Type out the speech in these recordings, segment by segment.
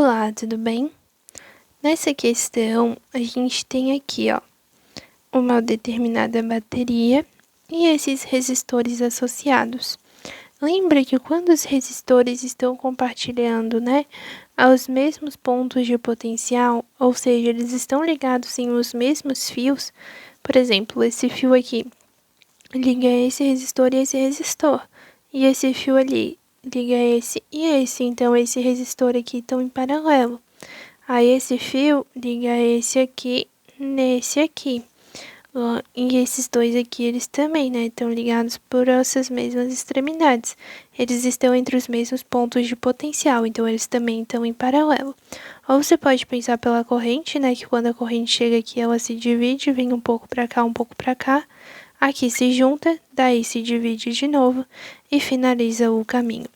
Olá, tudo bem? Nessa questão, a gente tem aqui, uma determinada bateria e esses resistores associados. Lembra que quando os resistores estão compartilhando, aos mesmos pontos de potencial, ou seja, eles estão ligados em os mesmos fios, por exemplo, esse fio aqui liga esse resistor e esse resistor, e esse fio ali liga esse e esse, então esse resistor aqui estão em paralelo. Aí esse fio liga esse aqui nesse aqui. E esses dois aqui, eles também, estão ligados por essas mesmas extremidades. Eles estão entre os mesmos pontos de potencial, então eles também estão em paralelo. Ou você pode pensar pela corrente, que quando a corrente chega aqui, ela se divide, vem um pouco para cá, um pouco para cá. Aqui se junta, daí se divide de novo e finaliza o caminho,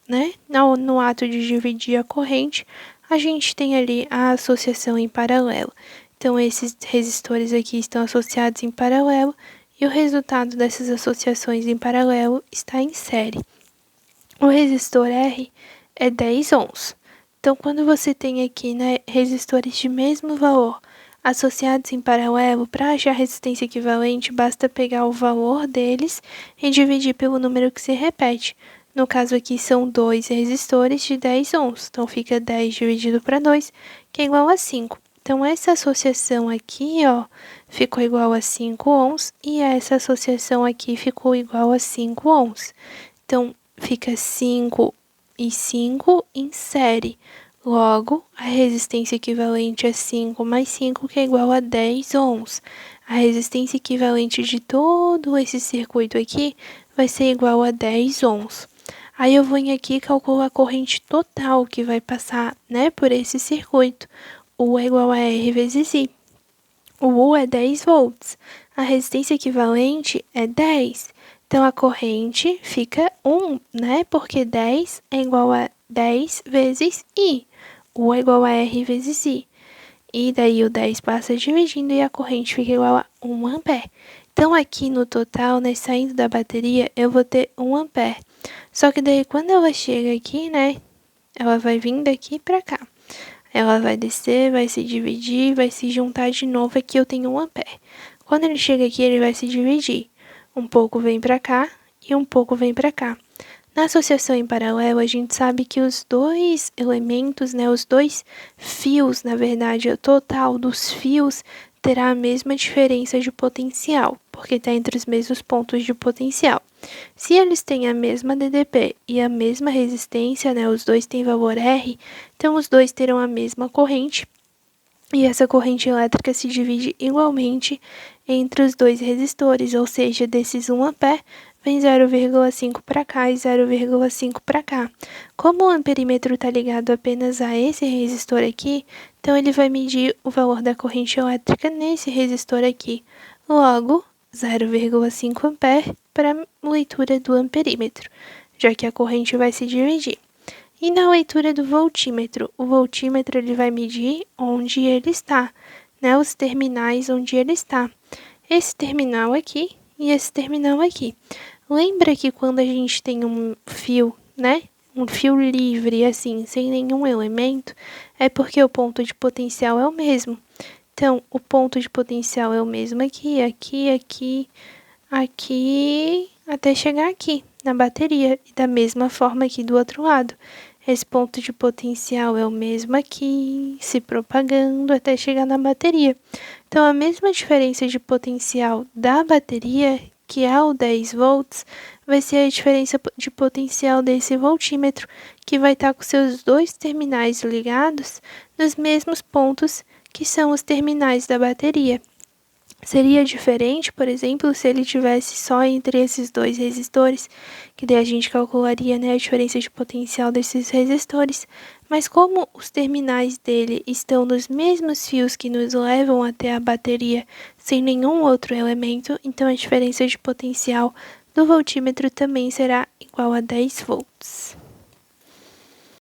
No ato de dividir a corrente, a gente tem ali a associação em paralelo. Então, esses resistores aqui estão associados em paralelo e o resultado dessas associações em paralelo está em série. O resistor R é 10 ohms. Então, quando você tem aqui, resistores de mesmo valor associados em paralelo, para achar resistência equivalente, basta pegar o valor deles e dividir pelo número que se repete. No caso aqui, são dois resistores de 10 ohms. Então, fica 10 dividido para 2, que é igual a 5. Então, essa associação aqui, ficou igual a 5 ohms e essa associação aqui ficou igual a 5 ohms. Então, fica 5 e 5 em série. Logo, a resistência equivalente é 5 mais 5, que é igual a 10 ohms. A resistência equivalente de todo esse circuito aqui vai ser igual a 10 ohms. Aí eu venho aqui e calculo a corrente total que vai passar, por esse circuito. U é igual a R vezes I. O U é 10 volts. A resistência equivalente é 10. Então, a corrente fica 1, Porque 10 é igual a 10 vezes I. U é igual a R vezes I. E daí o 10 passa dividindo e a corrente fica igual a 1 ampere. Então, aqui no total, saindo da bateria, eu vou ter 1 ampere. Só que daí, quando ela chega aqui, ela vai vir daqui para cá. Ela vai descer, vai se dividir, vai se juntar de novo. Aqui eu tenho 1 ampere. Quando ele chega aqui, ele vai se dividir. Um pouco vem para cá e um pouco vem para cá. Na associação em paralelo, a gente sabe que os dois elementos, os dois fios, na verdade, o total dos fios terá a mesma diferença de potencial, porque está entre os mesmos pontos de potencial. Se eles têm a mesma DDP e a mesma resistência, os dois têm valor R, então os dois terão a mesma corrente, e essa corrente elétrica se divide igualmente entre os dois resistores, ou seja, desses 1 ampere, vem 0,5 para cá e 0,5 para cá. Como o amperímetro está ligado apenas a esse resistor aqui, então ele vai medir o valor da corrente elétrica nesse resistor aqui. Logo, 0,5 ampere para a leitura do amperímetro, já que a corrente vai se dividir. E na leitura do voltímetro, o voltímetro ele vai medir onde ele está, os terminais onde ele está. Esse terminal aqui e esse terminal aqui. Lembra que quando a gente tem um fio, um fio livre, assim, sem nenhum elemento, é porque o ponto de potencial é o mesmo. Então, o ponto de potencial é o mesmo aqui, aqui, aqui, aqui, até chegar aqui, na bateria. E da mesma forma aqui do outro lado. Esse ponto de potencial é o mesmo aqui, se propagando até chegar na bateria. Então, a mesma diferença de potencial da bateria, que é o 10 volts, vai ser a diferença de potencial desse voltímetro, que vai estar com seus dois terminais ligados nos mesmos pontos que são os terminais da bateria. Seria diferente, por exemplo, se ele tivesse só entre esses dois resistores, que daí a gente calcularia, a diferença de potencial desses resistores. Mas como os terminais dele estão nos mesmos fios que nos levam até a bateria sem nenhum outro elemento, então a diferença de potencial do voltímetro também será igual a 10 volts.